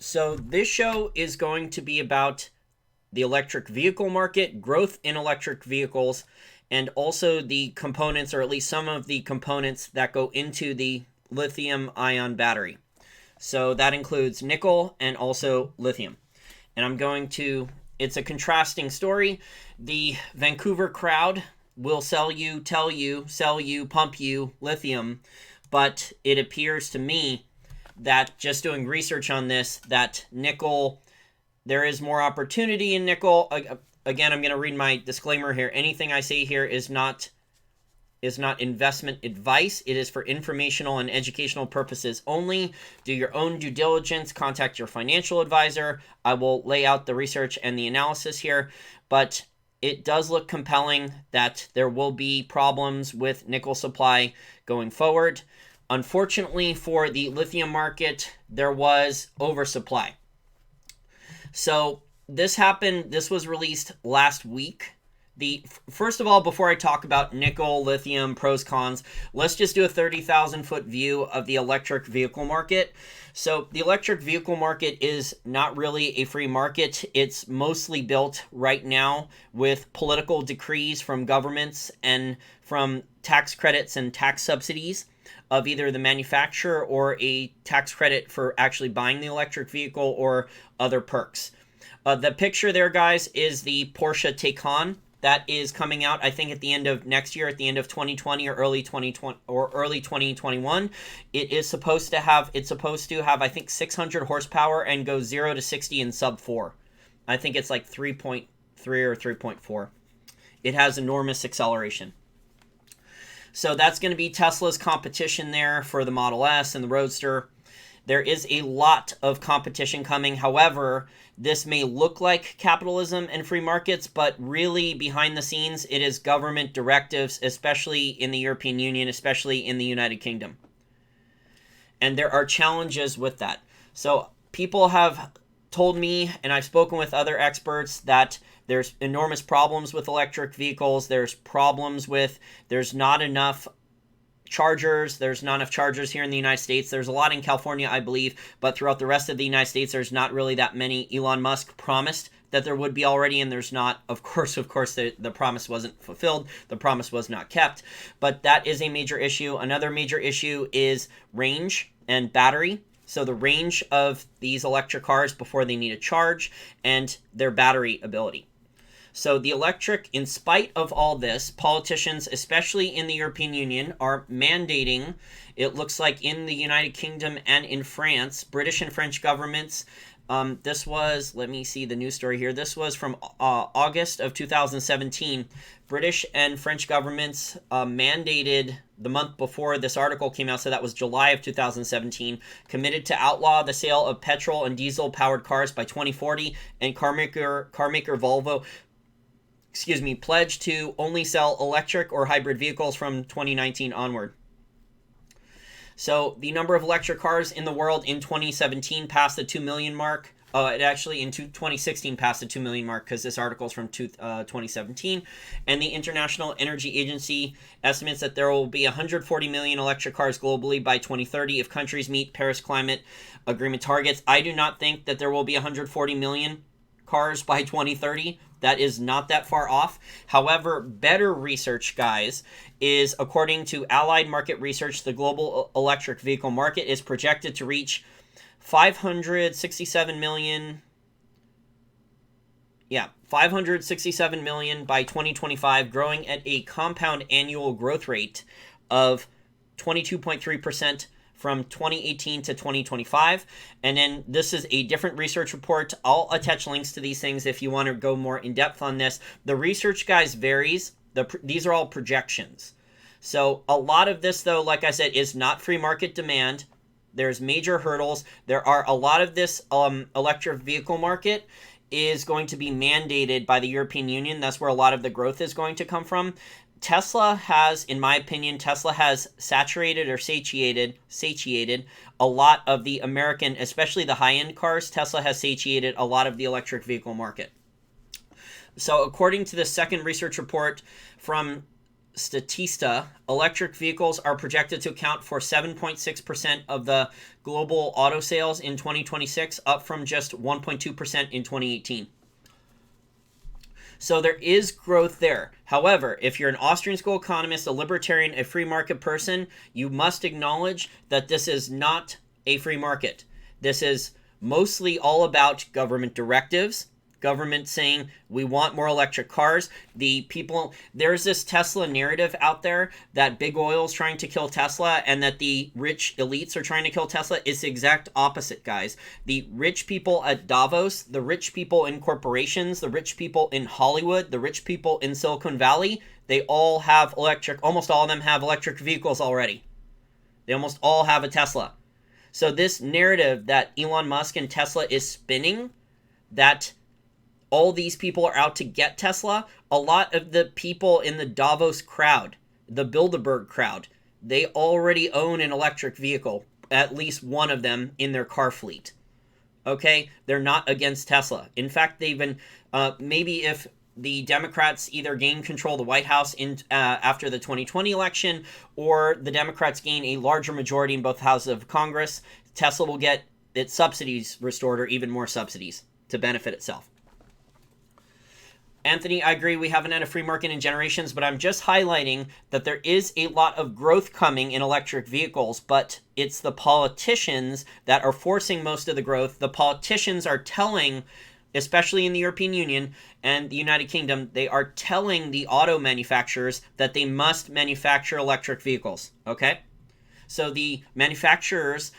So this show is going to be about the electric vehicle market, growth in electric vehicles, and also the components, or at least some of the components that go into the lithium ion battery. So that includes nickel and also lithium. And it's a contrasting story. The Vancouver crowd will sell you, pump you lithium, but it appears to me that just doing research on this, that nickel, there is more opportunity in nickel. Again, I'm going to read my disclaimer here. Anything I say here is not investment advice. It is for informational and educational purposes only. Do your own due diligence. Contact your financial advisor. I will lay out the research and the analysis here, but it does look compelling that there will be problems with nickel supply going forward. Unfortunately for the lithium market, there was oversupply. So this happened, this was released last week. First of all, before I talk about nickel, lithium, pros, cons, let's just do a 30,000 foot view of the electric vehicle market. So the electric vehicle market is not really a free market. It's mostly built right now with political decrees from governments and from tax credits and tax subsidies of either the manufacturer or a tax credit for actually buying the electric vehicle or other perks. The picture there, guys, is the Porsche Taycan that is coming out, I think, at the end of next year, at the end of 2020 or early 2021. It's supposed to have, I think, 600 horsepower and go 0 to 60 in sub 4. I think it's like 3.3 or 3.4. It has enormous acceleration. So that's going to be Tesla's competition there for the Model S and the Roadster. There is a lot of competition coming. However, this may look like capitalism and free markets, but really behind the scenes, it is government directives, especially in the European Union, especially in the United Kingdom. And there are challenges with that. So people have told me, and I've spoken with other experts, that there's enormous problems with electric vehicles. There's not enough chargers. There's not enough chargers here in the United States. There's a lot in California, I believe, but throughout the rest of the United States, there's not really that many. Elon Musk promised that there would be already, and there's not. Of course, the promise wasn't fulfilled. The promise was not kept, but that is a major issue. Another major issue is range and battery. So the range of these electric cars before they need a charge and their battery ability. So the electric, in spite of all this, politicians, especially in the European Union, are mandating, it looks like in the United Kingdom and in France, British and French governments. This was, let me see the news story here. This was from August of 2017. British and French governments mandated the month before this article came out, so that was July of 2017, committed to outlaw the sale of petrol and diesel powered cars by 2040, and carmaker Volvo pledged to only sell electric or hybrid vehicles from 2019 onward. So the number of electric cars in the world in 2017 passed the 2 million mark. It actually in 2016 passed the 2 million mark because this article is from 2017. And the International Energy Agency estimates that there will be 140 million electric cars globally by 2030 if countries meet Paris Climate Agreement targets. I do not think that there will be 140 million cars by 2030. That is not that far off. However, better research, guys, is according to Allied Market Research, the global electric vehicle market is projected to reach 567 million by 2025, growing at a compound annual growth rate of 22.3% from 2018 to 2025. And then this is a different research report. I'll attach links to these things if you want to go more in depth on this. The research, guys, varies. These are all projections. So a lot of this, though, like I said, is not free market demand. There's major hurdles. There are a lot of this electric vehicle market is going to be mandated by the European Union. That's where a lot of the growth is going to come from. Tesla has, in my opinion, saturated a lot of the American, especially the high-end cars. Tesla has satiated a lot of the electric vehicle market. So according to the second research report from Statista, electric vehicles are projected to account for 7.6% of the global auto sales in 2026, up from just 1.2% in 2018. So there is growth there. However, if you're an Austrian school economist, a libertarian, a free market person, you must acknowledge that this is not a free market. This is mostly all about government directives, government saying we want more electric cars. The people, there's this Tesla narrative out there that big oil is trying to kill Tesla and that the rich elites are trying to kill Tesla. It's the exact opposite, guys. The rich people at Davos, the rich people in corporations, the rich people in Hollywood, the rich people in Silicon Valley, they all have almost all of them have electric vehicles already. They almost all have a Tesla. So this narrative that Elon Musk and Tesla is spinning, that all these people are out to get Tesla, a lot of the people in the Davos crowd, the Bilderberg crowd, they already own an electric vehicle, at least one of them in their car fleet. Okay? They're not against Tesla. In fact, they've been, maybe if the Democrats either gain control of the White House after the 2020 election, or the Democrats gain a larger majority in both houses of Congress, Tesla will get its subsidies restored, or even more subsidies to benefit itself. Anthony, I agree, we haven't had a free market in generations, but I'm just highlighting that there is a lot of growth coming in electric vehicles, but it's the politicians that are forcing most of the growth. The politicians are telling, especially in the European Union and the United Kingdom, they are telling the auto manufacturers that they must manufacture electric vehicles, okay? So the manufacturers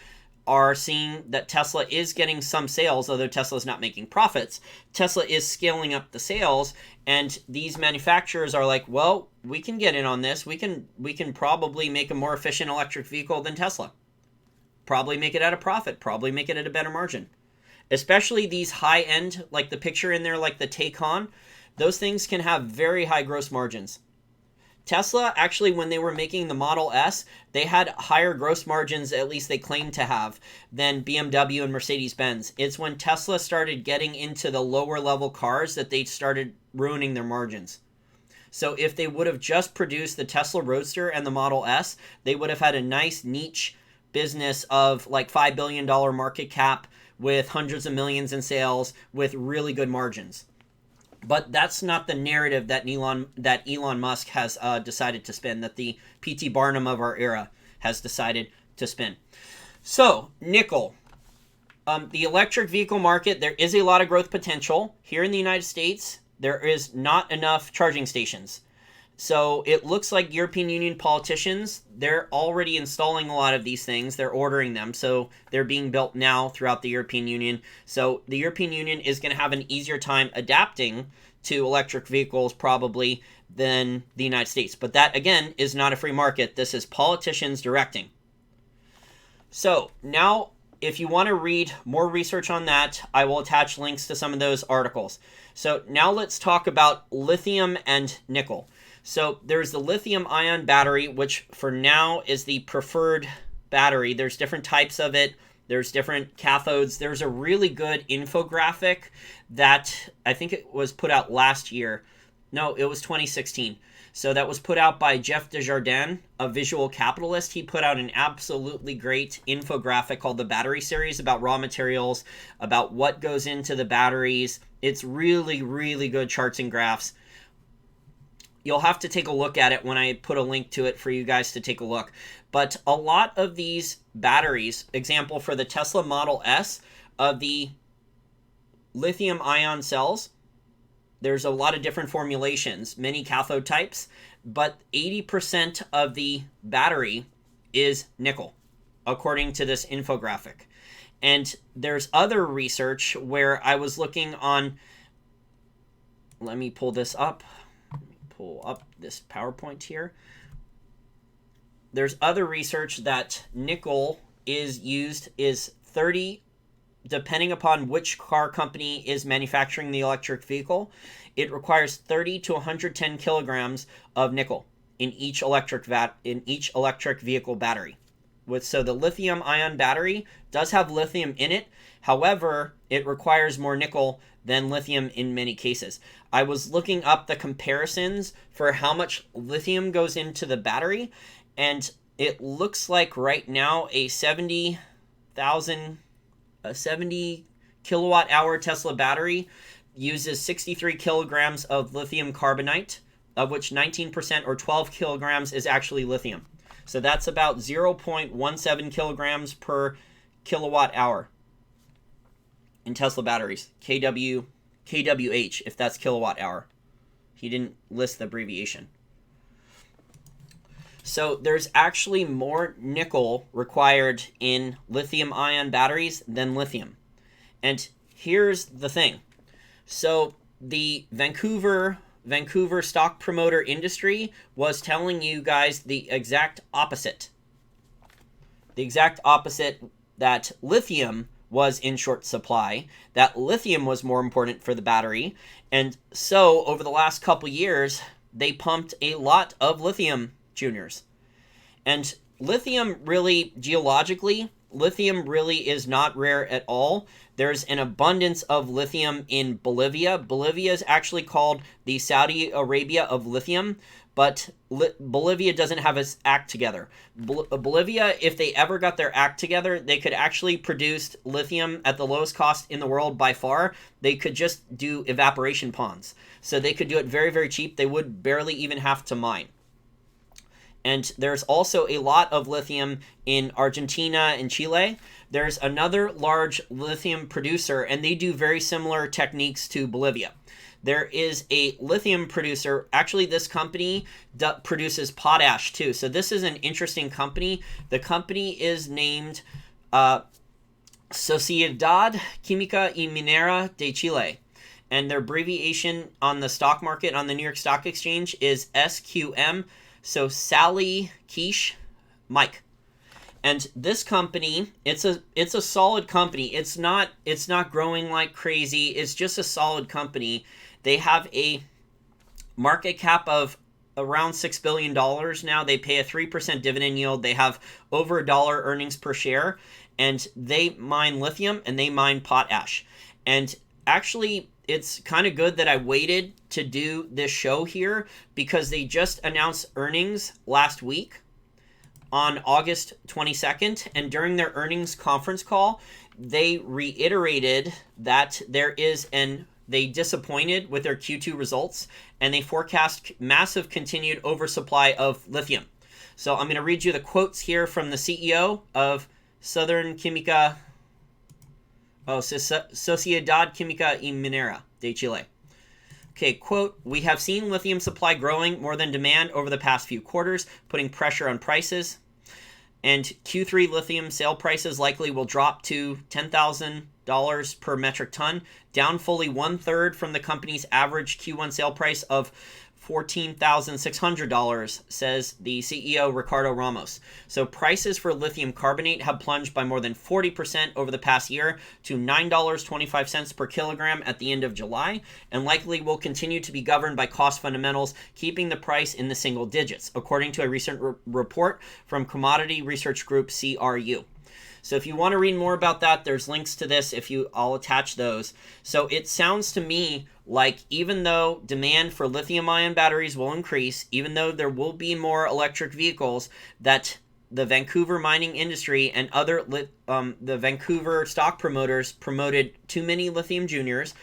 are seeing that Tesla is getting some sales, although Tesla is not making profits. Tesla is scaling up the sales, and these manufacturers are like, well, we can get in on this. We can probably make a more efficient electric vehicle than Tesla. Probably make it at a profit. Probably make it at a better margin. Especially these high-end, like the picture in there, like the Taycan, those things can have very high gross margins. Tesla, actually, when they were making the Model S, they had higher gross margins, at least they claimed to have, than BMW and Mercedes-Benz. It's when Tesla started getting into the lower level cars that they started ruining their margins. So if they would have just produced the Tesla Roadster and the Model S, they would have had a nice niche business of like $5 billion market cap with hundreds of millions in sales with really good margins. But that's not the narrative that Elon Musk has decided to spin, that the P.T. Barnum of our era has decided to spin. So, nickel. The electric vehicle market, there is a lot of growth potential. Here in the United States, there is not enough charging stations. So it looks like European Union politicians, they're already installing a lot of these things. They're ordering them. So they're being built now throughout the European Union. So the European Union is going to have an easier time adapting to electric vehicles probably than the United States. But that, again, is not a free market. This is politicians directing. So now, if you want to read more research on that, I will attach links to some of those articles. So now let's talk about lithium and nickel. So there's the lithium ion battery, which for now is the preferred battery. There's different types of it. There's different cathodes. There's a really good infographic that I think it was put out last year. No, it was 2016. So that was put out by Jeff Desjardins, a visual capitalist. He put out an absolutely great infographic called the Battery Series about raw materials, about what goes into the batteries. It's really, really good charts and graphs. You'll have to take a look at it when I put a link to it for you guys to take a look. But a lot of these batteries, example for the Tesla Model S, of the lithium ion cells, there's a lot of different formulations, many cathode types, but 80% of the battery is nickel, according to this infographic. And there's other research where I was looking on, let me pull this up. Pull up this PowerPoint here. There's other research that nickel is used is 30, depending upon which car company is manufacturing the electric vehicle, it requires 30 to 110 kilograms of nickel in each electric vehicle battery, So the lithium ion battery does have lithium in it. However, it requires more nickel than lithium in many cases. I was looking up the comparisons for how much lithium goes into the battery, and it looks like right now a 70 kilowatt hour Tesla battery uses 63 kilograms of lithium carbonate, of which 19% or 12 kilograms is actually lithium. So that's about 0.17 kilograms per kilowatt hour in Tesla batteries. kWh, if that's kilowatt hour. He didn't list the abbreviation. So there's actually more nickel required in lithium ion batteries than lithium. And here's the thing. So the Vancouver stock promoter industry was telling you guys the exact opposite. The exact opposite, that lithium was in short supply, that lithium was more important for the battery. And so over the last couple years, they pumped a lot of lithium juniors. And lithium really, geologically, lithium really is not rare at all. There's an abundance of lithium in Bolivia. Bolivia is actually called the Saudi Arabia of lithium, but Bolivia doesn't have its act together. Bolivia, if they ever got their act together, they could actually produce lithium at the lowest cost in the world by far. They could just do evaporation ponds. So they could do it very, very cheap. They would barely even have to mine. And there's also a lot of lithium in Argentina and Chile. There's another large lithium producer, and they do very similar techniques to Bolivia. There is a lithium producer. Actually, this company produces potash too. So this is an interesting company. The company is named Sociedad Química y Minera de Chile. And their abbreviation on the stock market, on the New York Stock Exchange, is SQM. So Sally Quiche Mike. And this company, it's a solid company. It's not growing like crazy. It's just a solid company. They have a market cap of around $6 billion now. They pay a 3% dividend yield. They have over $1 earnings per share. And they mine lithium and they mine potash. And actually, it's kind of good that I waited to do this show here because they just announced earnings last week on August 22nd. And during their earnings conference call, they reiterated that they disappointed with their Q2 results, and they forecast massive continued oversupply of lithium. So I'm going to read you the quotes here from the CEO of Sociedad Química y Minera de Chile. Okay, quote, "We have seen lithium supply growing more than demand over the past few quarters, putting pressure on prices. And Q3 lithium sale prices likely will drop to $10,000 per metric ton, down fully 1/3 from the company's average Q1 sale price of $14,600, says the CEO Ricardo Ramos. So prices for lithium carbonate have plunged by more than 40% over the past year to $9.25 per kilogram at the end of July, and likely will continue to be governed by cost fundamentals, keeping the price in the single digits, according to a recent report from commodity research group CRU. So if you want to read more about that, there's links to this. I'll attach those. So it sounds to me like even though demand for lithium-ion batteries will increase, even though there will be more electric vehicles, that the Vancouver mining industry and the Vancouver stock promoters promoted too many lithium juniors.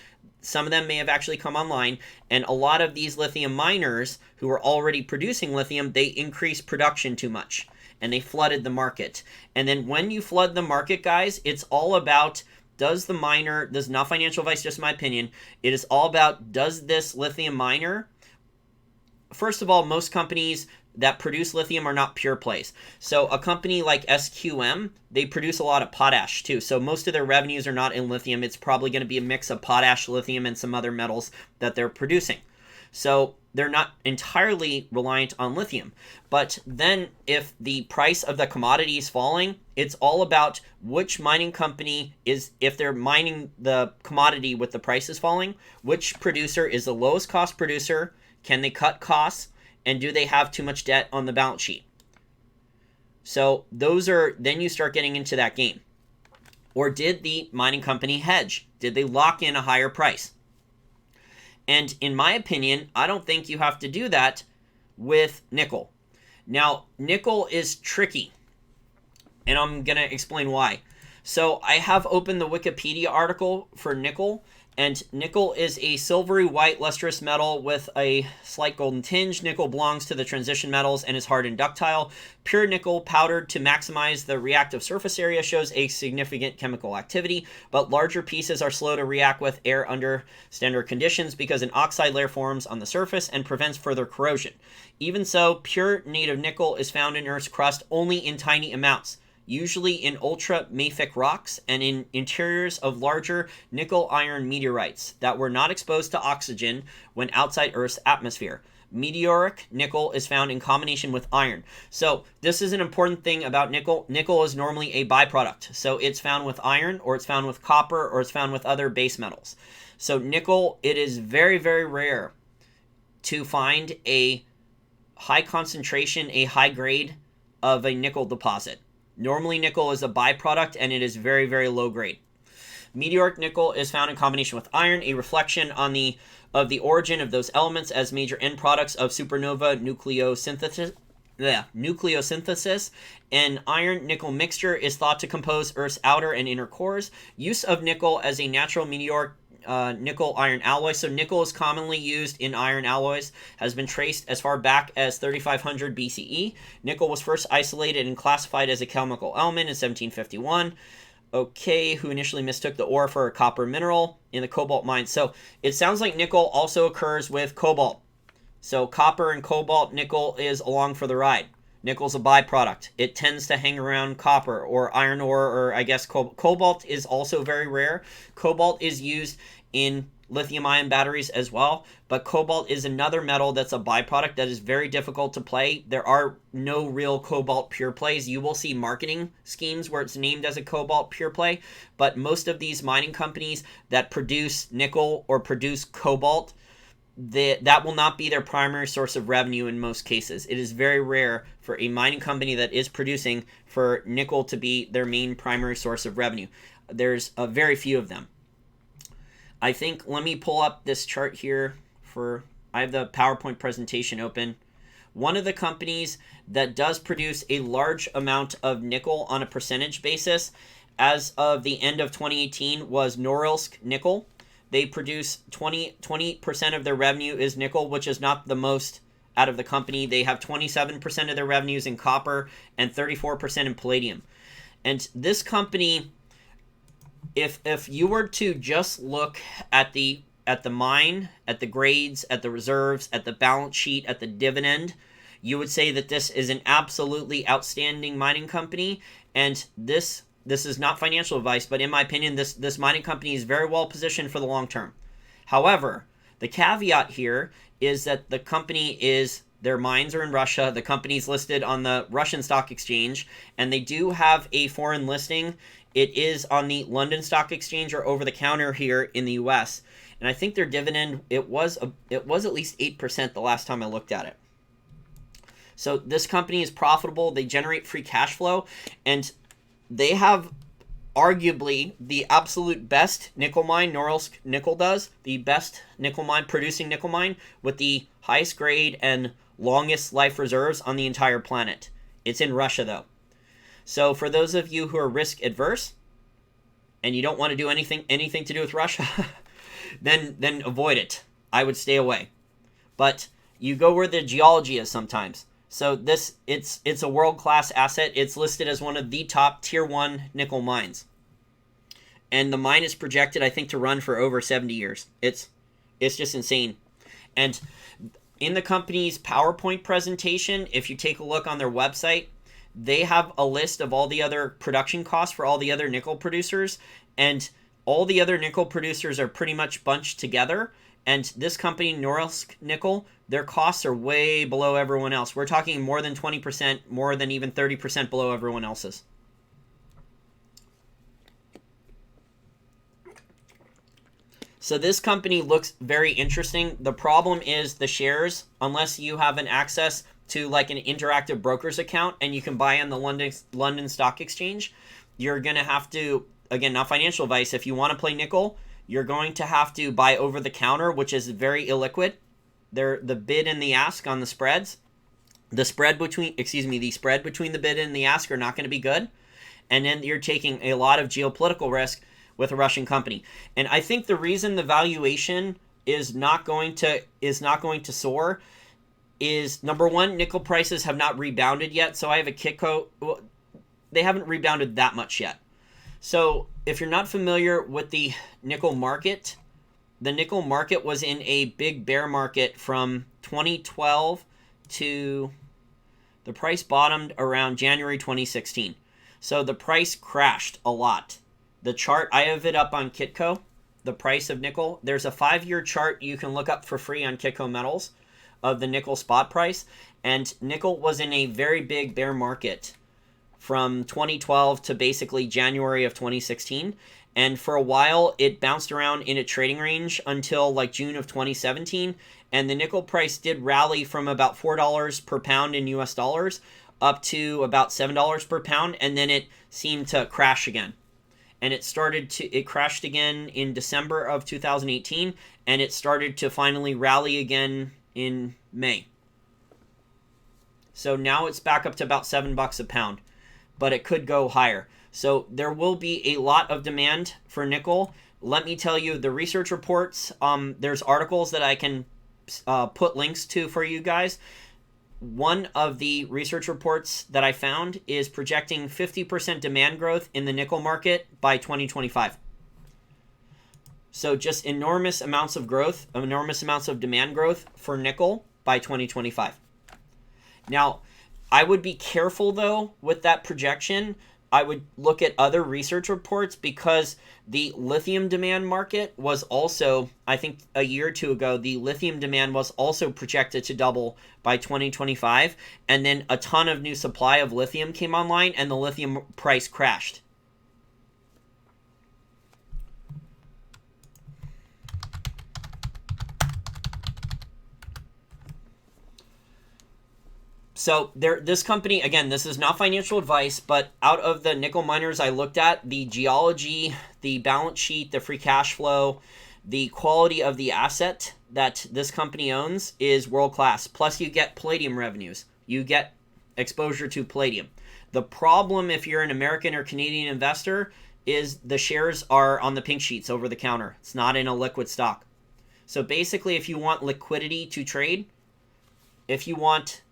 Some of them may have actually come online, and a lot of these lithium miners who are already producing lithium, they increased production too much. And they flooded the market. And then when you flood the market, guys, it's all about, this is not financial advice, just my opinion. It is all about, does this lithium miner, first of all, most companies that produce lithium are not pure plays. So a company like SQM, they produce a lot of potash too. So most of their revenues are not in lithium. It's probably going to be a mix of potash, lithium, and some other metals that they're producing. So they're not entirely reliant on lithium. But then if the price of the commodity is falling, it's all about which mining company if they're mining the commodity with the prices falling, which producer is the lowest cost producer, can they cut costs, and do they have too much debt on the balance sheet? So those are, then you start getting into that game. Or did the mining company hedge? Did they lock in a higher price? And in my opinion, I don't think you have to do that with nickel. Now, nickel is tricky, and I'm going to explain why. So I have opened the Wikipedia article for nickel, and nickel is a silvery white lustrous metal with a slight golden tinge. Nickel belongs to the transition metals and is hard and ductile. Pure nickel powdered to maximize the reactive surface area shows a significant chemical activity, but larger pieces are slow to react with air under standard conditions because an oxide layer forms on the surface and prevents further corrosion. Even so, pure native nickel is found in Earth's crust only in tiny amounts, usually in ultra-mafic rocks and in interiors of larger nickel-iron meteorites that were not exposed to oxygen when outside Earth's atmosphere. Meteoric nickel is found in combination with iron. So this is an important thing about nickel. Nickel is normally a byproduct. So it's found with iron, or it's found with copper, or it's found with other base metals. So nickel, it is very, very rare to find a high concentration, a high grade of a nickel deposit. Normally, nickel is a byproduct, and it is very, very low grade. Meteoric nickel is found in combination with iron, a reflection on of the origin of those elements as major end products of supernova nucleosynthesis. An iron-nickel mixture is thought to compose Earth's outer and inner cores. Use of nickel as a natural meteoric nickel-iron alloy. So nickel is commonly used in iron alloys, has been traced as far back as 3500 BCE. Nickel was first isolated and classified as a chemical element in 1751. Okay, who initially mistook the ore for a copper mineral in the cobalt mines. So it sounds like nickel also occurs with cobalt. So copper and cobalt, nickel is along for the ride. Nickel's a byproduct. It tends to hang around copper or iron ore, or I guess cobalt is also very rare. Cobalt is used in lithium ion batteries as well, but cobalt is another metal that's a byproduct that is very difficult to play. There are no real cobalt pure plays. You will see marketing schemes where it's named as a cobalt pure play, but most of these mining companies that produce nickel or produce cobalt, that will not be their primary source of revenue in most cases. It is very rare for a mining company that is producing for nickel to be their main primary source of revenue. There's a very few of them. I think, let me pull up this chart here I have the PowerPoint presentation open. One of the companies that does produce a large amount of nickel on a percentage basis as of the end of 2018 was Norilsk Nickel. They produce 20% of their revenue is nickel, which is not the most out of the company. They have 27% of their revenues in copper and 34% in palladium. And this company, if you were to just look at the mine, at the grades, at the reserves, at the balance sheet, at the dividend, you would say that this is an absolutely outstanding mining company. And this is not financial advice, but in my opinion, this mining company is very well positioned for the long term. However, the caveat here is that the company their mines are in Russia. The company's listed on the Russian stock exchange, and they do have a foreign listing. It is on the London Stock Exchange or over the counter here in the US. And I think their dividend, it was at least 8% the last time I looked at it. So this company is profitable. They generate free cash flow, and they have arguably the absolute best nickel mine. Norilsk Nickel does the best nickel mine, producing nickel mine with the highest grade and longest life reserves on the entire planet. It's in Russia though. So for those of you who are risk adverse and you don't want to do anything to do with Russia, then avoid it. I would stay away. But you go where the geology is sometimes. So it's a world-class asset. It's listed as one of the top tier 1 nickel mines. And the mine is projected, I think, to run for over 70 years. It's just insane. And in the company's PowerPoint presentation, if you take a look on their website, they have a list of all the other production costs for all the other nickel producers, and all the other nickel producers are pretty much bunched together. And this company, Norilsk Nickel, their costs are way below everyone else. We're talking more than 20%, more than even 30% below everyone else's. So this company looks very interesting. The problem is the shares, unless you have an access to like an interactive broker's account and you can buy on the London Stock Exchange, you're going to have to, again, not financial advice, if you want to play nickel, you're going to have to buy over the counter, which is very illiquid. The bid and the ask on the spreads, the spread between the bid and the ask are not going to be good. And then you're taking a lot of geopolitical risk with a Russian company. And I think the reason the valuation is not going to soar is, number one, nickel prices have not rebounded yet. So I have a Kitco. Well, they haven't rebounded that much yet. So if you're not familiar with the nickel market, the nickel market was in a big bear market from 2012 to the price bottomed around January 2016. So the price crashed a lot. The chart, I have it up on Kitco, the price of nickel. There's a 5-year chart you can look up for free on Kitco Metals of the nickel spot price. And nickel was in a very big bear market from 2012 to basically January of 2016. And for a while, it bounced around in a trading range until like June of 2017. And the nickel price did rally from about $4 per pound in US dollars up to about $7 per pound. And then it seemed to crash again. And it crashed again in December of 2018. And it started to finally rally again in May. So now it's back up to about $7 a pound. But it could go higher. So there will be a lot of demand for nickel. Let me tell you, the research reports, there's articles that I can put links to for you guys. One of the research reports that I found is projecting 50% demand growth in the nickel market by 2025. So just enormous amounts of growth, enormous amounts of demand growth for nickel by 2025. Now, I would be careful, though, with that projection. I would look at other research reports because the lithium demand market was also, I think a year or two ago, the lithium demand was also projected to double by 2025. And then a ton of new supply of lithium came online and the lithium price crashed. So this company, again, this is not financial advice, but out of the nickel miners I looked at, the geology, the balance sheet, the free cash flow, the quality of the asset that this company owns is world-class. Plus you get palladium revenues. You get exposure to palladium. The problem if you're an American or Canadian investor is the shares are on the pink sheets over the counter. It's not in a liquid stock. So basically if you want liquidity to trade, if you want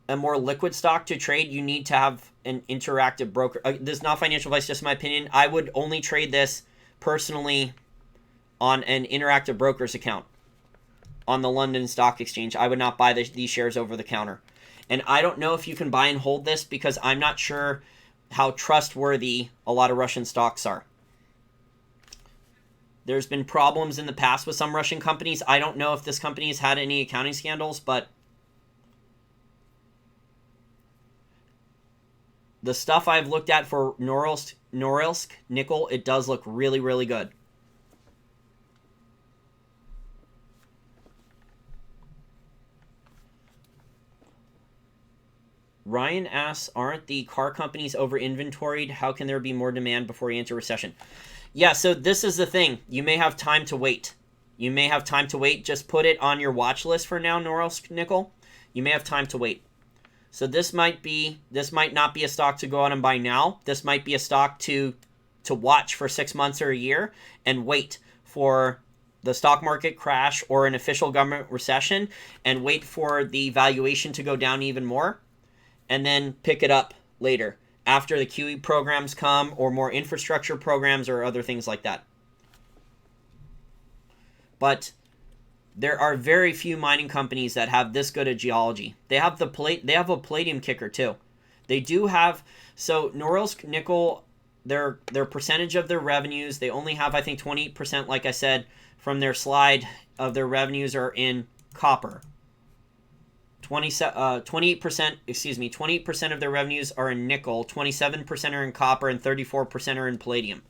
a more liquid stock to trade, you need to have an interactive broker. This is not financial advice, just my opinion. I would only trade this personally on an interactive broker's account on the London Stock Exchange. I would not buy these shares over the counter. And I don't know if you can buy and hold this because I'm not sure how trustworthy a lot of Russian stocks are. There's been problems in the past with some Russian companies. I don't know if this company has had any accounting scandals, but the stuff I've looked at for Norilsk Nickel, it does look really, really good. Ryan asks, aren't the car companies over-inventoried? How can there be more demand before you enter recession? Yeah, so this is the thing. You may have time to wait. You may have time to wait. Just put it on your watch list for now, Norilsk Nickel. You may have time to wait. So this might not be a stock to go out and buy now. This might be a stock to watch for 6 months or a year and wait for the stock market crash or an official government recession and wait for the valuation to go down even more and then pick it up later after the QE programs come or more infrastructure programs or other things like that. But there are very few mining companies that have this good a geology. They have a palladium kicker too. They do have, so Norilsk Nickel, their percentage of their revenues, they only have I think 28%, like I said from their slide, of their revenues are in copper. 28%, excuse me, 28% of their revenues are in nickel, 27% are in copper, and 34% are in palladium.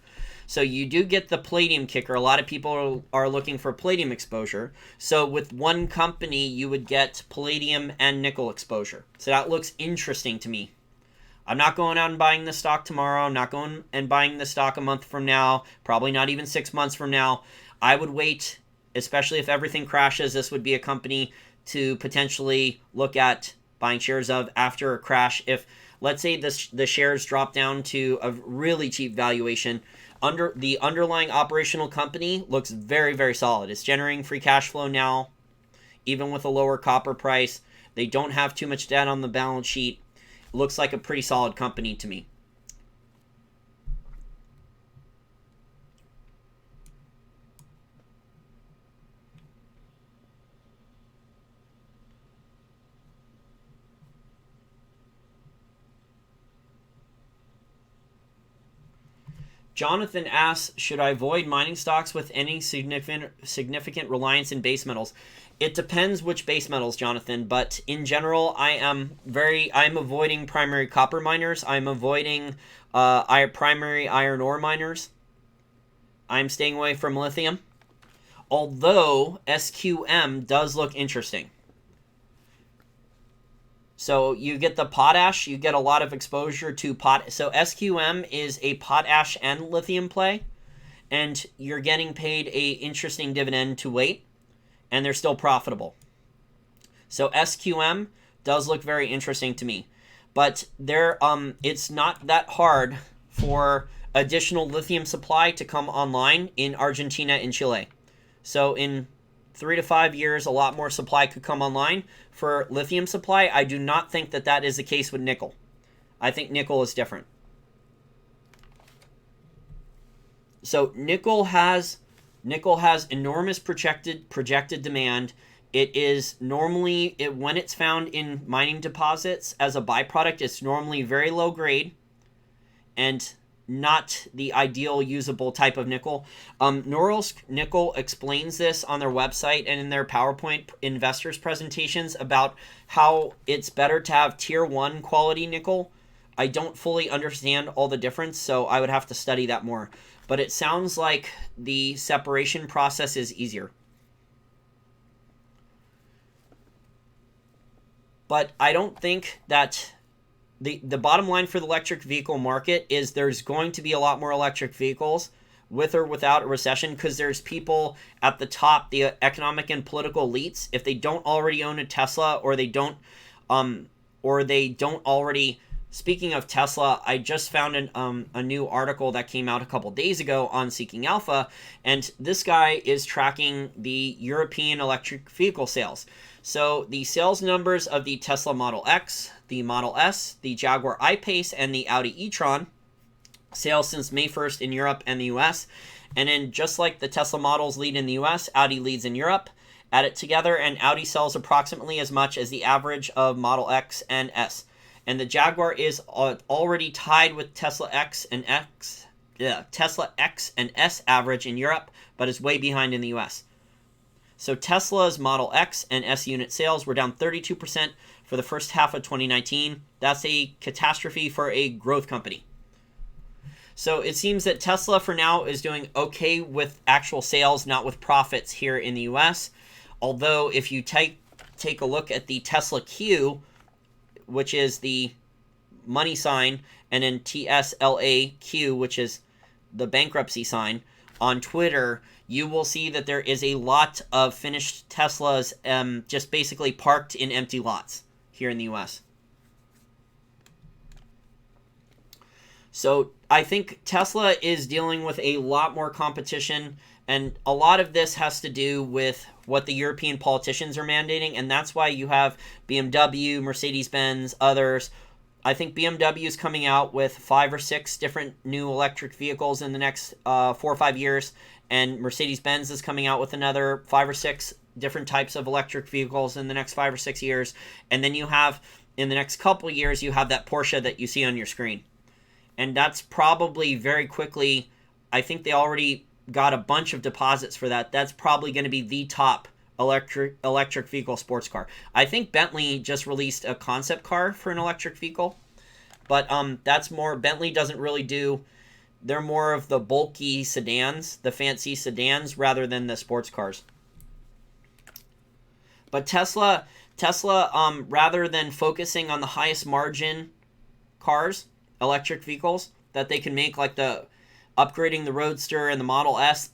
So you do get the palladium kicker. A lot of people are looking for palladium exposure. So with one company, you would get palladium and nickel exposure. So that looks interesting to me. I'm not going out and buying the stock tomorrow. I'm not going and buying the stock a month from now, probably not even 6 months from now. I would wait, especially if everything crashes. This would be a company to potentially look at buying shares of after a crash. If, let's say, the shares drop down to a really cheap valuation, the underlying operational company looks very, very solid. It's generating free cash flow now, even with a lower copper price. They don't have too much debt on the balance sheet. It looks like a pretty solid company to me. Jonathan asks, should I avoid mining stocks with any significant reliance in base metals? It depends which base metals, Jonathan, but in general, I'm avoiding primary copper miners. I'm avoiding primary iron ore miners. I'm staying away from lithium. Although SQM does look interesting. So you get the potash, you get a lot of exposure to pot. So SQM is a potash and lithium play, and you're getting paid a interesting dividend to wait, and they're still profitable. So SQM does look very interesting to me, but it's not that hard for additional lithium supply to come online in Argentina and Chile. So in 3 to 5 years, a lot more supply could come online for lithium supply. I do not think that that is the case with nickel. I think nickel is different. So nickel has enormous projected demand. It is normally, when it's found in mining deposits as a byproduct, it's normally very low grade and not the ideal usable type of nickel. Norilsk Nickel explains this on their website and in their PowerPoint investors presentations about how it's better to have tier 1 quality nickel. I don't fully understand all the difference, so I would have to study that more. But it sounds like the separation process is easier. But I don't think that the bottom line for the electric vehicle market is there's going to be a lot more electric vehicles with or without a recession, because there's people at the top, the economic and political elites, if they don't already own a Tesla, or they don't already. Speaking of Tesla, I just found a new article that came out a couple days ago on Seeking Alpha, and this guy is tracking the European electric vehicle sales. So the sales numbers of the Tesla Model X, the Model S, the Jaguar I-Pace, and the Audi e-tron sales since May 1st in Europe and the US. And then just like the Tesla models lead in the US, Audi leads in Europe. Add it together, and Audi sells approximately as much as the average of Model X and S. And the Jaguar is already tied with Tesla X and S average in Europe, but is way behind in the US. So Tesla's Model X and S unit sales were down 32% for the first half of 2019. That's a catastrophe for a growth company. So it seems that Tesla for now is doing okay with actual sales, not with profits here in the US. Although if you take a look at the Tesla Q, which is the money sign, and then TSLAQ, which is the bankruptcy sign, on Twitter, you will see that there is a lot of finished Teslas just basically parked in empty lots here in the US. So I think Tesla is dealing with a lot more competition, and a lot of this has to do with what the European politicians are mandating, and that's why you have BMW, Mercedes-Benz, others. I think BMW is coming out with 5 or 6 different new electric vehicles in the next 4 or 5 years, and Mercedes-Benz is coming out with another 5 or 6 different types of electric vehicles in the next 5 or 6 years. And then you have, in the next couple years, you have that Porsche that you see on your screen. And that's probably very quickly, I think they already got a bunch of deposits for that. That's probably going to be the top electric vehicle sports car. I think Bentley just released a concept car for an electric vehicle, but that's more, Bentley doesn't really do, they're more of the bulky sedans, the fancy sedans, rather than the sports cars. But Tesla, rather than focusing on the highest margin cars, electric vehicles that they can make, like the upgrading the Roadster and the Model S,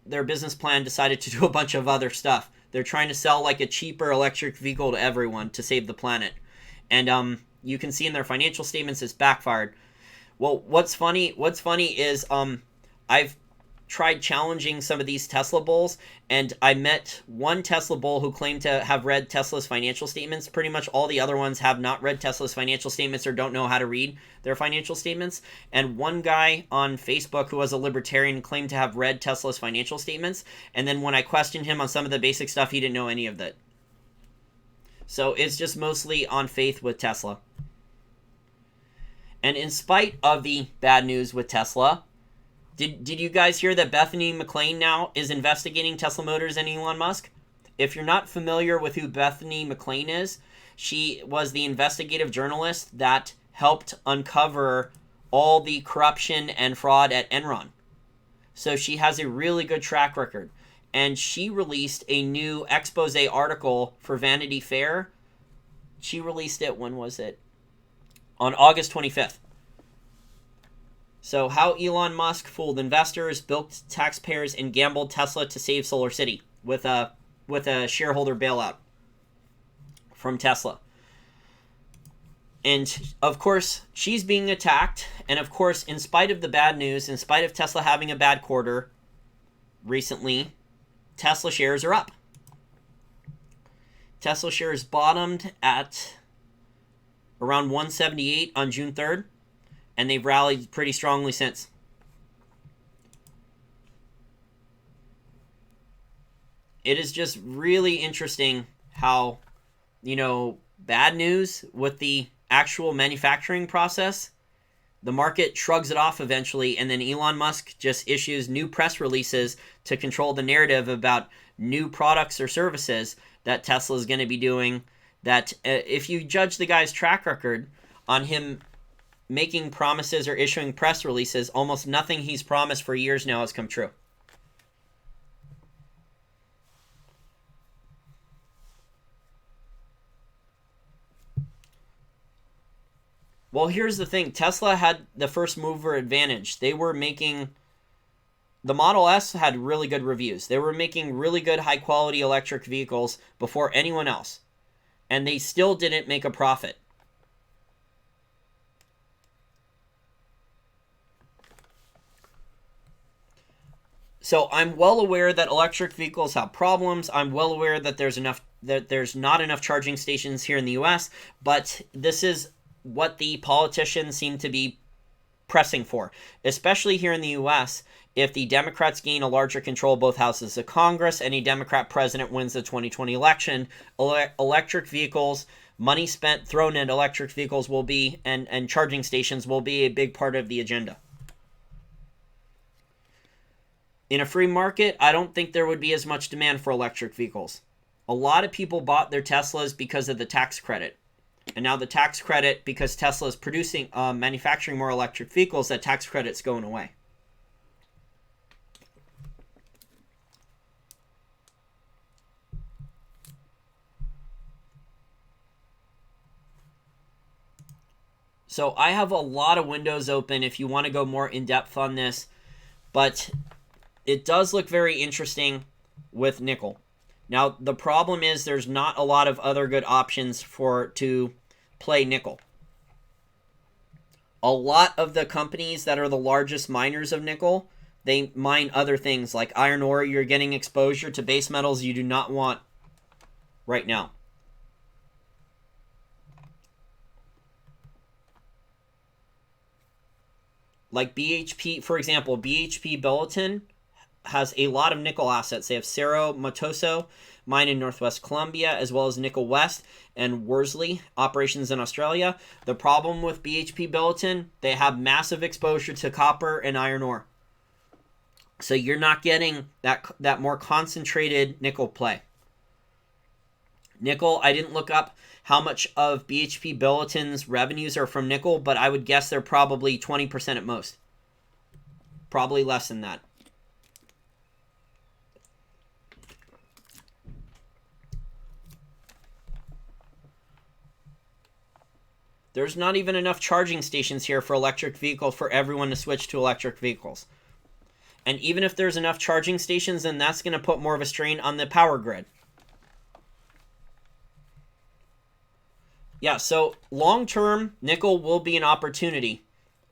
their business plan decided to do a bunch of other stuff. They're trying to sell like a cheaper electric vehicle to everyone to save the planet. And you can see in their financial statements it's backfired. Well, what's funny is I've tried challenging some of these Tesla bulls, and I met one Tesla bull who claimed to have read Tesla's financial statements. Pretty much all the other ones have not read Tesla's financial statements or don't know how to read their financial statements. And one guy on Facebook who was a libertarian claimed to have read Tesla's financial statements, and then when I questioned him on some of the basic stuff, he didn't know any of that. So it's just mostly on faith with Tesla. And in spite of the bad news with Tesla, Did you guys hear that Bethany McLean now is investigating Tesla Motors and Elon Musk? If you're not familiar with who Bethany McLean is, she was the investigative journalist that helped uncover all the corruption and fraud at Enron. So she has a really good track record. And she released a new expose article for Vanity Fair. She released it, when was it? On August 25th. So, how Elon Musk fooled investors, bilked taxpayers, and gambled Tesla to save Solar City with a shareholder bailout from Tesla. And, of course, she's being attacked. And, of course, in spite of the bad news, in spite of Tesla having a bad quarter recently, Tesla shares are up. Tesla shares bottomed at around 178 on June 3rd. And they've rallied pretty strongly since. It is just really interesting how, bad news with the actual manufacturing process, the market shrugs it off eventually, and then Elon Musk just issues new press releases to control the narrative about new products or services that Tesla is going to be doing. That if you judge the guy's track record on him making promises or issuing press releases, almost nothing he's promised for years now has come true. Well, here's the thing. Tesla had the first mover advantage. The Model S had really good reviews. They were making really good high quality electric vehicles before anyone else. And they still didn't make a profit. So I'm well aware that electric vehicles have problems. I'm well aware that there's not enough charging stations here in the US, but this is what the politicians seem to be pressing for, especially here in the US. If the Democrats gain a larger control of both houses of Congress and a Democrat president wins the 2020 election, electric vehicles, money spent thrown at electric vehicles will be, and charging stations will be a big part of the agenda. In a free market, I don't think there would be as much demand for electric vehicles. A lot of people bought their Teslas because of the tax credit. And now the tax credit, because Tesla is manufacturing more electric vehicles, that tax credit's going away. So I have a lot of windows open if you want to go more in-depth on this, but it does look very interesting with nickel. Now, the problem is there's not a lot of other good options to play nickel. A lot of the companies that are the largest miners of nickel, they mine other things like iron ore. You're getting exposure to base metals you do not want right now. Like BHP, for example, BHP Billiton has a lot of nickel assets. They have Cerro Matoso mine in northwest Colombia, as well as Nickel West and Worsley operations in Australia. The problem with BHP Billiton, they have massive exposure to copper and iron ore. So you're not getting that more concentrated nickel play. Nickel, I didn't look up how much of BHP Billiton's revenues are from nickel, but I would guess they're probably 20% at most. Probably less than that. There's not even enough charging stations here for electric vehicles for everyone to switch to electric vehicles. And even if there's enough charging stations, then that's going to put more of a strain on the power grid. Yeah, so long-term, nickel will be an opportunity.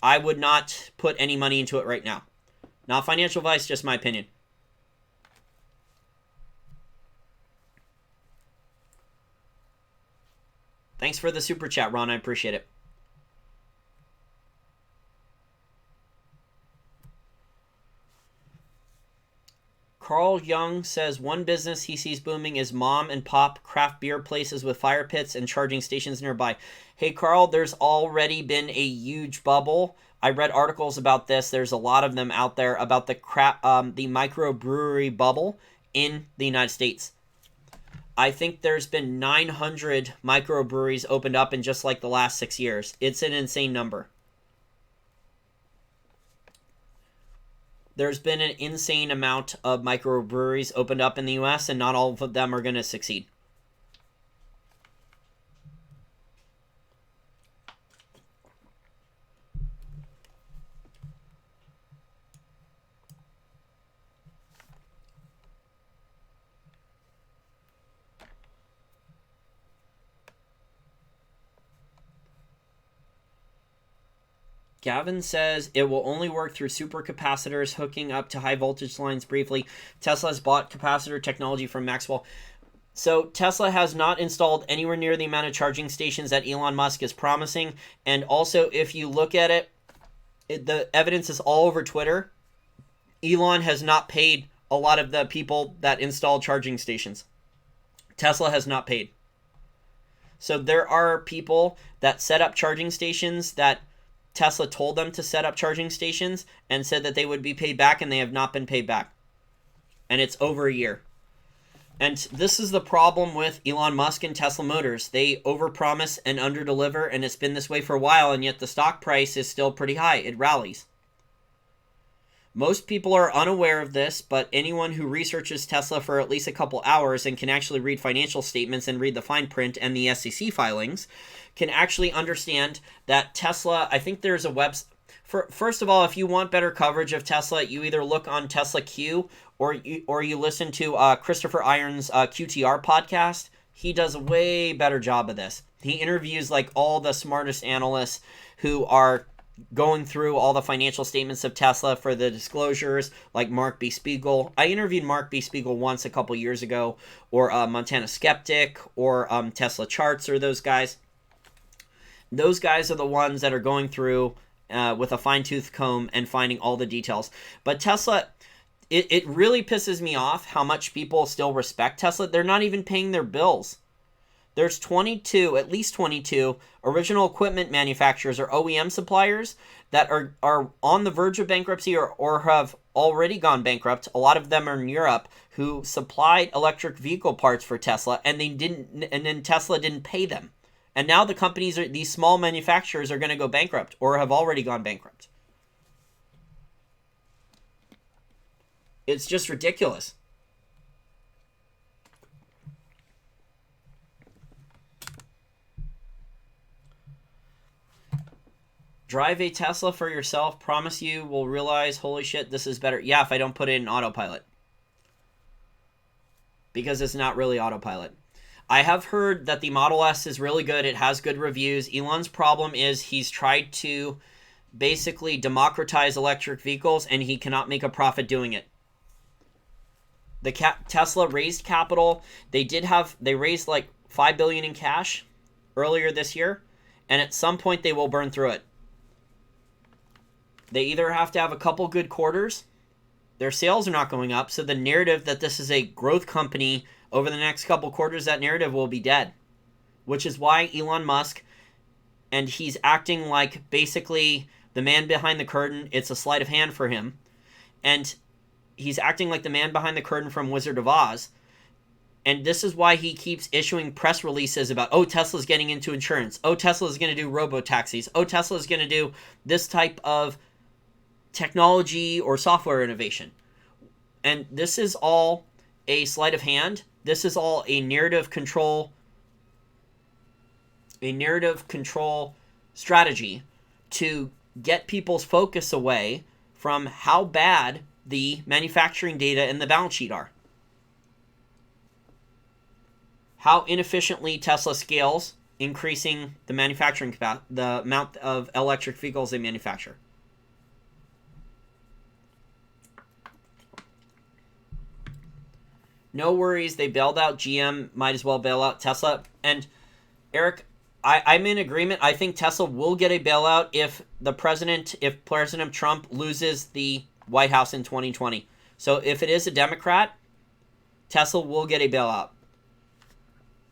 I would not put any money into it right now. Not financial advice, just my opinion. Thanks for the super chat, Ron. I appreciate it. Carl Young says one business he sees booming is mom and pop craft beer places with fire pits and charging stations nearby. Hey, Carl, there's already been a huge bubble. I read articles about this. There's a lot of them out there about the microbrewery bubble in the United States. I think there's been 900 microbreweries opened up in just like the last 6 years. It's an insane number. There's been an insane amount of microbreweries opened up in the US, and not all of them are going to succeed. Gavin says it will only work through supercapacitors hooking up to high voltage lines briefly. Tesla's bought capacitor technology from Maxwell. So Tesla has not installed anywhere near the amount of charging stations that Elon Musk is promising. And also, if you look at it, the evidence is all over Twitter. Elon has not paid a lot of the people that install charging stations. Tesla has not paid. So there are people that set up charging stations that Tesla told them to set up charging stations and said that they would be paid back, and they have not been paid back. And it's over a year. And this is the problem with Elon Musk and Tesla Motors. They overpromise and underdeliver, and it's been this way for a while, and yet the stock price is still pretty high. It rallies. Most people are unaware of this, but anyone who researches Tesla for at least a couple hours and can actually read financial statements and read the fine print and the SEC filings can actually understand that Tesla, I think there's a first of all, if you want better coverage of Tesla, you either look on Tesla Q or you listen to Christopher Iron's QTR podcast. He does a way better job of this. He interviews like all the smartest analysts who are going through all the financial statements of Tesla for the disclosures, like Mark B. Spiegel. I interviewed Mark B. Spiegel once a couple years ago, or Montana Skeptic, or Tesla Charts, or those guys. Those guys are the ones that are going through with a fine-tooth comb and finding all the details. But Tesla, it really pisses me off how much people still respect Tesla. They're not even paying their bills. There's at least 22 original equipment manufacturers or OEM suppliers that are on the verge of bankruptcy or have already gone bankrupt. A lot of them are in Europe, who supplied electric vehicle parts for Tesla, and then Tesla didn't pay them. And now these small manufacturers are going to go bankrupt or have already gone bankrupt. It's just ridiculous. Drive a Tesla for yourself. Promise you will realize, holy shit, this is better. Yeah, if I don't put it in autopilot. Because it's not really autopilot. I have heard that the Model S is really good. It has good reviews. Elon's problem is he's tried to basically democratize electric vehicles, and he cannot make a profit doing it. The Tesla raised capital. They raised like $5 billion in cash earlier this year, and at some point they will burn through it. They either have to have a couple good quarters, their sales are not going up, so the narrative that this is a growth company over the next couple quarters, that narrative will be dead. Which is why Elon Musk, and he's acting like basically the man behind the curtain. It's a sleight of hand for him. And he's acting like the man behind the curtain from Wizard of Oz. And this is why he keeps issuing press releases about, oh, Tesla's getting into insurance. Oh, Tesla's going to do robo-taxis. Oh, Tesla's going to do this type of technology or software innovation. And this is all a sleight of hand. This is all a narrative control strategy to get people's focus away from how bad the manufacturing data and the balance sheet are. How inefficiently Tesla scales, increasing the manufacturing capacity, the amount of electric vehicles they manufacture. No worries, they bailed out GM, might as well bail out Tesla. And Eric, I'm in agreement. I think Tesla will get a bailout if President Trump loses the White House in 2020. So if it is a Democrat, Tesla will get a bailout.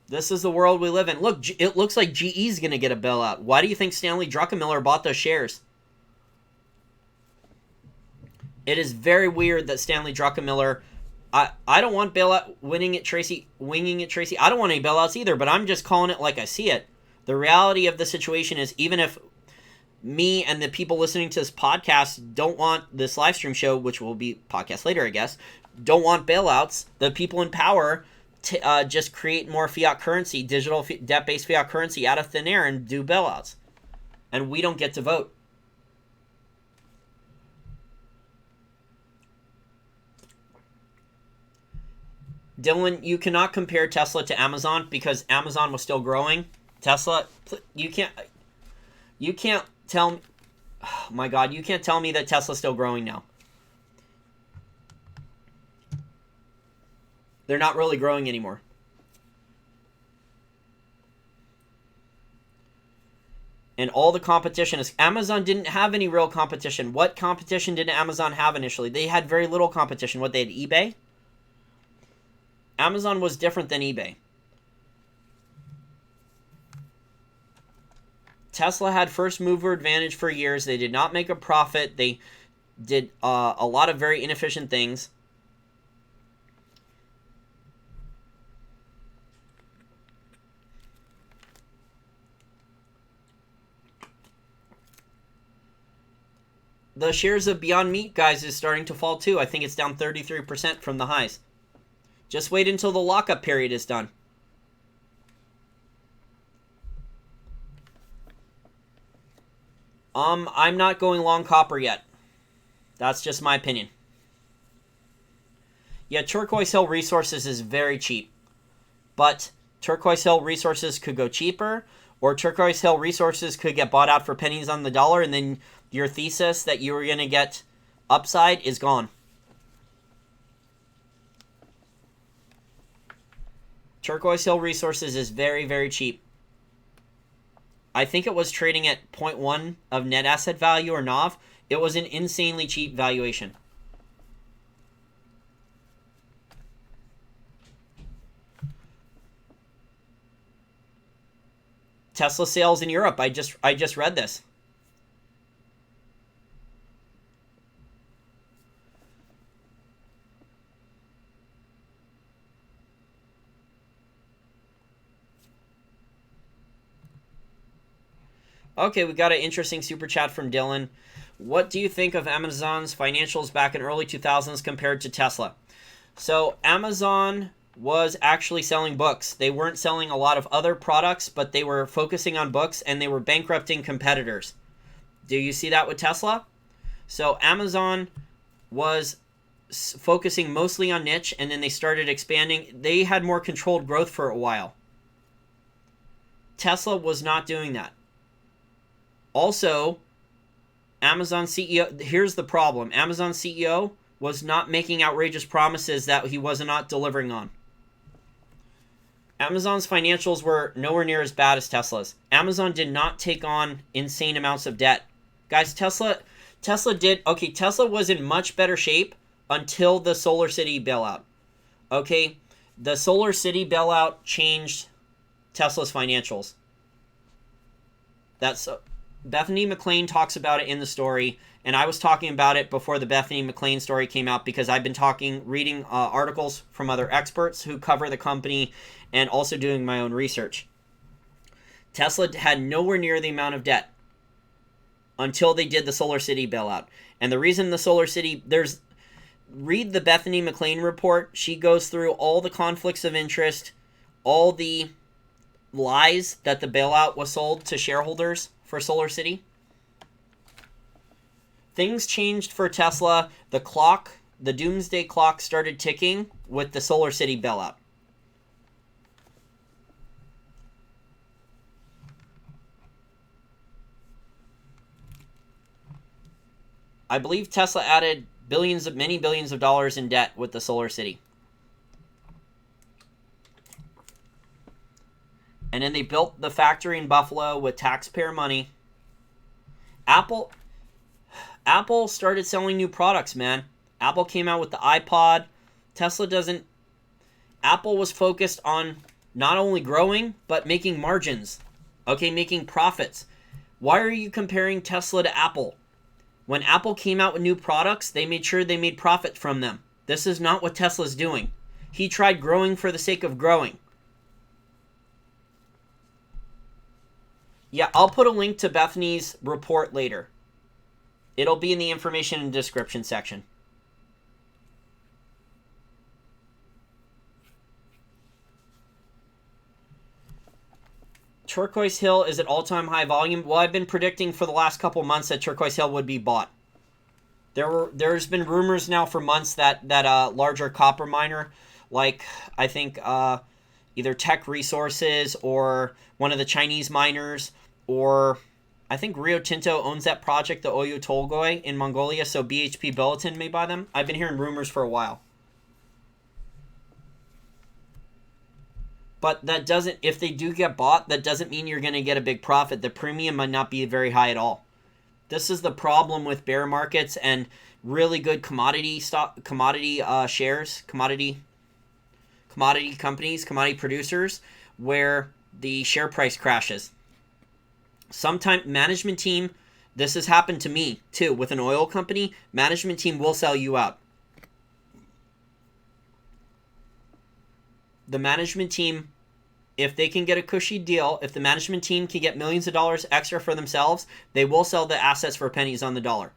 This is the world we live in. Look, it looks like GE's going to get a bailout. Why do you think Stanley Druckenmiller bought those shares? It is very weird that Stanley Druckenmiller... I don't want bailout, winging it, Tracy. I don't want any bailouts either, but I'm just calling it like I see it. The reality of the situation is, even if me and the people listening to this podcast don't want this live stream show, which will be podcast later, I guess, don't want bailouts, the people in power just create more fiat currency, digital debt-based fiat currency out of thin air and do bailouts. And we don't get to vote. Dylan, you cannot compare Tesla to Amazon because Amazon was still growing. Tesla, you can't tell me, oh my God, you can't tell me that Tesla's still growing now. They're not really growing anymore. And all the competition is... Amazon didn't have any real competition. What competition did Amazon have initially? They had very little competition. What, they had eBay? Amazon was different than eBay. Tesla had first mover advantage for years. They did not make a profit. They did a lot of very inefficient things. The shares of Beyond Meat, guys, is starting to fall too. I think it's down 33% from the highs. Just wait until the lockup period is done. I'm not going long copper yet. That's just my opinion. Yeah, Turquoise Hill Resources is very cheap. But Turquoise Hill Resources could go cheaper, or Turquoise Hill Resources could get bought out for pennies on the dollar, and then your thesis that you were going to get upside is gone. Turquoise Hill Resources is very, very cheap. I think it was trading at 0.1 of net asset value or NAV. It was an insanely cheap valuation. Tesla sales in Europe. I just read this. Okay, we got an interesting super chat from Dylan. What do you think of Amazon's financials back in early 2000s compared to Tesla? So Amazon was actually selling books. They weren't selling a lot of other products, but they were focusing on books, and they were bankrupting competitors. Do you see that with Tesla? So Amazon was focusing mostly on niche, and then they started expanding. They had more controlled growth for a while. Tesla was not doing that. Also, Amazon CEO, here's the problem. Amazon CEO was not making outrageous promises that he was not delivering on. Amazon's financials were nowhere near as bad as Tesla's. Amazon did not take on insane amounts of debt. Guys, Tesla did, okay, Tesla was in much better shape until the Solar City bailout. Okay, the Solar City bailout changed Tesla's financials. That's... Bethany McLean talks about it in the story, And I was talking about it before the Bethany McLean story came out because I've been reading articles from other experts who cover the company and also doing my own research. Tesla had nowhere near the amount of debt until they did the Solar City bailout. And the reason the Solar City, read the Bethany McLean report. She goes through all the conflicts of interest, all the lies that the bailout was sold to shareholders for Solar City. Things changed for Tesla. The doomsday clock started ticking with the Solar City bailout. I believe Tesla added many billions of dollars in debt with the Solar City. And then they built the factory in Buffalo with taxpayer money. Apple started selling new products, man. Apple came out with the iPod. Apple was focused on not only growing, but making margins. Okay, making profits. Why are you comparing Tesla to Apple? When Apple came out with new products, they made sure they made profit from them. This is not what Tesla's doing. He tried growing for the sake of growing. Yeah, I'll put a link to Bethany's report later. It'll be in the information and description section. Turquoise Hill is at all-time high volume. Well, I've been predicting for the last couple months that Turquoise Hill would be bought. There's been rumors now for months that larger copper miner, like I think either Tech Resources or one of the Chinese miners, or I think Rio Tinto owns that project, the Oyu Tolgoi in Mongolia, so BHP Billiton may buy them. I've been hearing rumors for a while. But that doesn't, if they do get bought, that doesn't mean you're going to get a big profit. The premium might not be very high at all. This is the problem with bear markets and really good commodity shares, commodity companies, commodity producers, where the share price crashes. Sometimes management team, this has happened to me too with an oil company, management team will sell you out. The management team, if they can get a cushy deal, if the management team can get millions of dollars extra for themselves, they will sell the assets for pennies on the dollar.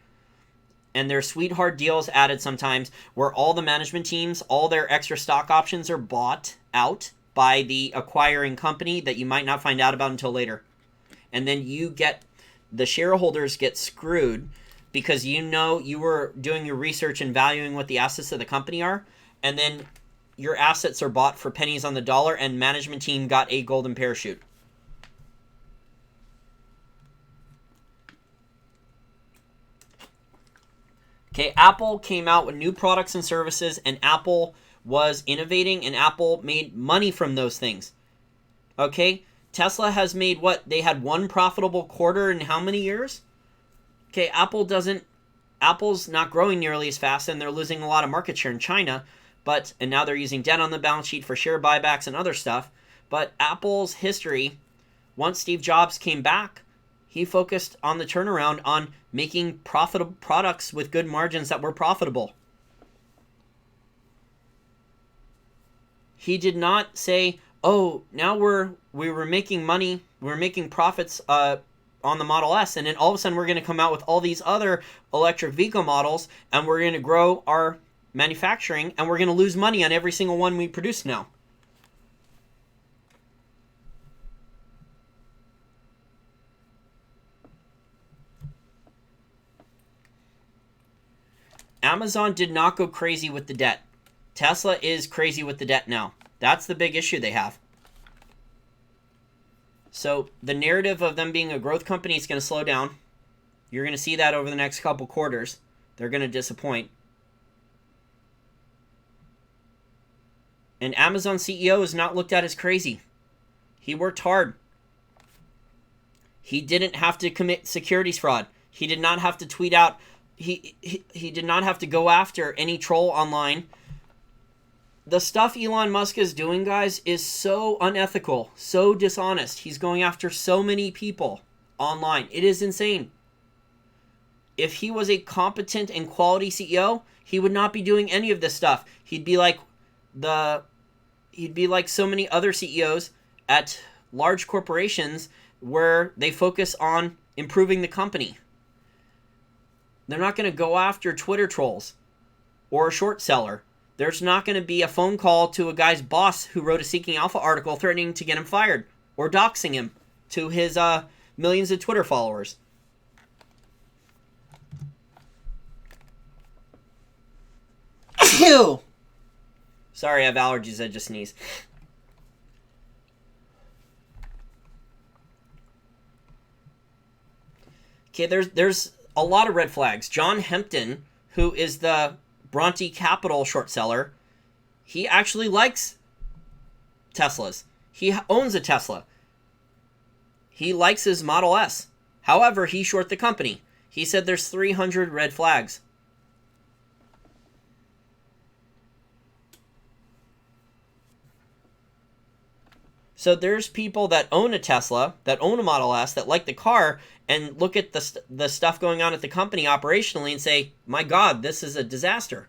And there's sweetheart deals added sometimes where all the management teams, all their extra stock options are bought out by the acquiring company that you might not find out about until later. And then the shareholders get screwed because you were doing your research and valuing what the assets of the company are, and then your assets are bought for pennies on the dollar and management team got a golden parachute. Okay, Apple came out with new products and services, and Apple was innovating, and Apple made money from those things. Okay, Tesla has made what? They had one profitable quarter in how many years? Okay, Apple's not growing nearly as fast, and they're losing a lot of market share in China, and now they're using debt on the balance sheet for share buybacks and other stuff. But Apple's history, once Steve Jobs came back, he focused on the turnaround on making profitable products with good margins that were profitable. He did not say, oh, now we were making money, we're making profits on the Model S, and then all of a sudden we're going to come out with all these other electric vehicle models, and we're going to grow our manufacturing, and we're going to lose money on every single one we produce now. Amazon did not go crazy with the debt. Tesla is crazy with the debt now. That's the big issue they have. So the narrative of them being a growth company is going to slow down. You're going to see that over the next couple quarters. They're going to disappoint. And Amazon CEO is not looked at as crazy. He worked hard. He didn't have to commit securities fraud. He did not have to tweet out. He did not have to go after any troll online. The stuff Elon Musk is doing, guys, is so unethical, so dishonest. He's going after so many people online. It is insane. if he was a competent and quality CEO, he would not be doing any of this stuff. He'd be like so many other CEOs at large corporations where they focus on improving the company. They're not going to go after Twitter trolls or a short seller. There's not going to be a phone call to a guy's boss who wrote a Seeking Alpha article threatening to get him fired or doxing him to his millions of Twitter followers. Ew! Sorry, I have allergies. I just sneezed. Okay, there's a lot of red flags. John Hempton, who is the Bronte Capital short seller, he actually likes Teslas. He owns a Tesla. He likes his Model S. However, he short the company. He said there's 300 red flags. So there's people that own a Tesla, that own a Model S, that like the car, and look at the stuff going on at the company operationally and say, my God, this is a disaster.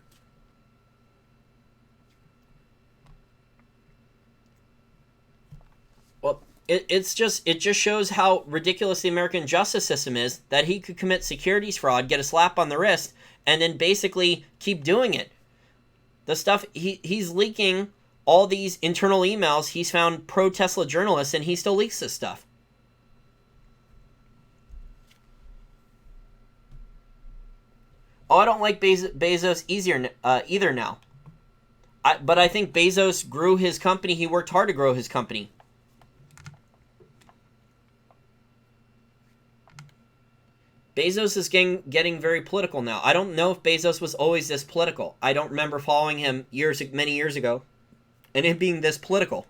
Well, it just shows how ridiculous the American justice system is, that he could commit securities fraud, get a slap on the wrist, and then basically keep doing it. The stuff, he's leaking all these internal emails. He's found pro-Tesla journalists, and he still leaks this stuff. Oh, I don't like Bezos either now. But I think Bezos grew his company. He worked hard to grow his company. Bezos is getting very political now. I don't know if Bezos was always this political. I don't remember following him many years ago and him being this political.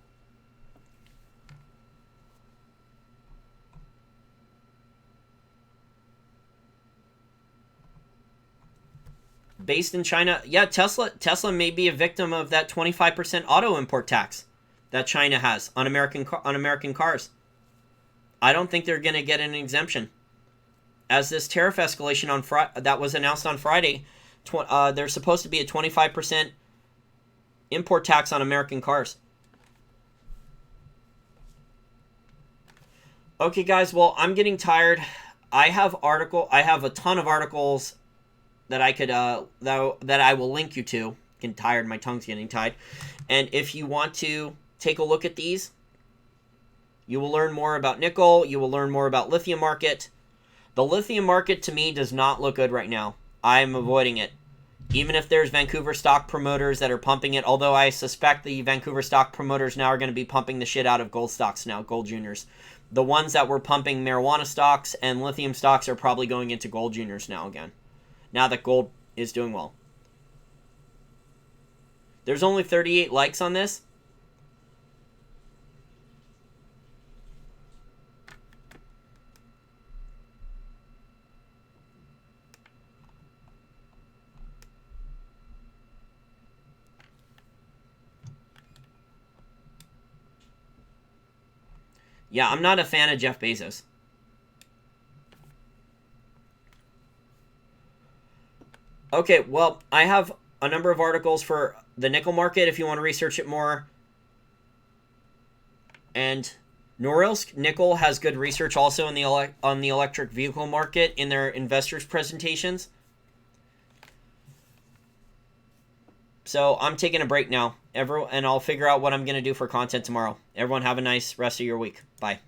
Based in China, yeah, Tesla may be a victim of that 25% auto import tax that China has on American cars. I don't think they're going to get an exemption. As this tariff escalation that was announced on Friday, there's supposed to be a 25% import tax on American cars. Okay, guys. Well, I'm getting tired. I have a ton of articles that I could that I will link you to. Getting tired. My tongue's getting tied. And if you want to take a look at these, you will learn more about nickel. You will learn more about lithium market. The lithium market, to me, does not look good right now. I'm avoiding it. Even if there's Vancouver stock promoters that are pumping it, although I suspect the Vancouver stock promoters now are going to be pumping the shit out of gold stocks now, gold juniors. The ones that were pumping marijuana stocks and lithium stocks are probably going into gold juniors now again, now that gold is doing well. There's only 38 likes on this. Yeah, I'm not a fan of Jeff Bezos. Okay, well, I have a number of articles for the nickel market if you want to research it more. And Norilsk Nickel has good research also on the electric vehicle market in their investors' presentations. So I'm taking a break now, and I'll figure out what I'm going to do for content tomorrow. Everyone have a nice rest of your week. Bye.